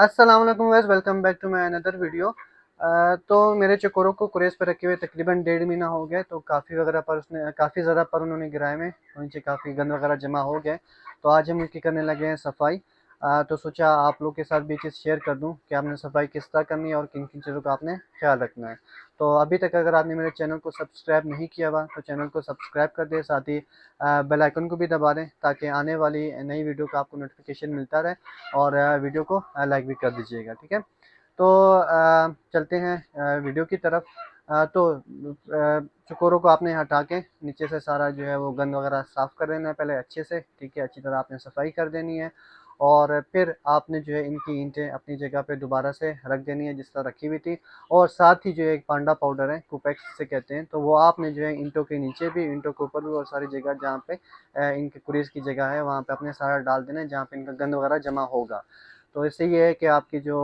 अस्सलाम वालेकुम guys, welcome back to my another video. तो मेरे चकोरों को कुरेस पे रखे हुए तकरीबन 1.5 महीना हो गया। तो काफ़ी ज़्यादा पर उन्होंने गिराए में, तो नीचे काफ़ी गंद वगैरह जमा हो गया। तो आज हम उनकी करने लगे हैं सफाई। तो सोचा आप लोग के साथ भी चीज़ शेयर कर दूं कि आपने सफाई किस तरह करनी है और किन किन चीज़ों का आपने ख्याल रखना है। तो अभी तक अगर आपने मेरे चैनल को सब्सक्राइब नहीं किया हुआ तो चैनल को सब्सक्राइब कर दें, साथ ही बेल आइकन को भी दबा दें ताकि आने वाली नई वीडियो का आपको नोटिफिकेशन मिलता रहे। और वीडियो को लाइक भी कर दीजिएगा, ठीक है। तो चलते हैं वीडियो की तरफ। चकोरों को आपने हटा के नीचे से सारा जो है वो गंद वगैरह साफ़ कर देना है पहले अच्छे से, ठीक है। अच्छी तरह आपने सफाई कर देनी है और फिर आपने जो है इनकी ईंटें अपनी जगह पे दोबारा से रख देनी है जिस तरह रखी हुई थी। और साथ ही जो एक पांडा पाउडर है, कुपेक्स से कहते हैं, तो वो आपने जो है ईंटों के नीचे भी, ईंटों के ऊपर भी और सारी जगह जहाँ पे इनके कुरेस की जगह है वहाँ पे अपने सारा डाल देना है जहाँ पे इनका गंद वगैरह जमा होगा। तो इससे ये है कि आपकी जो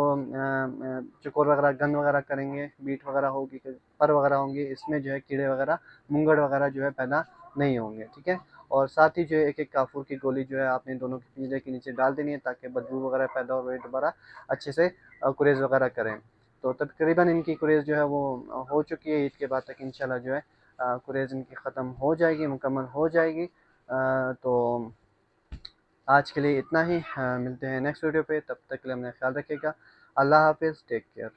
चकोर वगैरह गंद वगैरह करेंगे, बीट वगैरह होगी, पर वगैरह होंगी, इसमें जो है कीड़े वगैरह, मुंगड़ वगैरह जो है पैदा नहीं होंगे, ठीक है। और साथ ही जो है एक एक काफूर की गोली जो है आपने दोनों के पिंजरे के नीचे डाल देनी है ताकि बदबू वगैरह पैदा हो वही दोबारा अच्छे से कुरेज वगैरह करें। तो तकरीबन इनकी कुरेज जो है वो हो चुकी है। ईद के बाद तक इंशाल्लाह जो है कुरेज इनकी ख़त्म हो जाएगी, मुकम्मल हो जाएगी। तो आज के लिए इतना ही। मिलते हैं नेक्स्ट वीडियो पे, तब तक के लिए अपना ख्याल रखिएगा। अल्लाह हाफिज़, टेक केयर।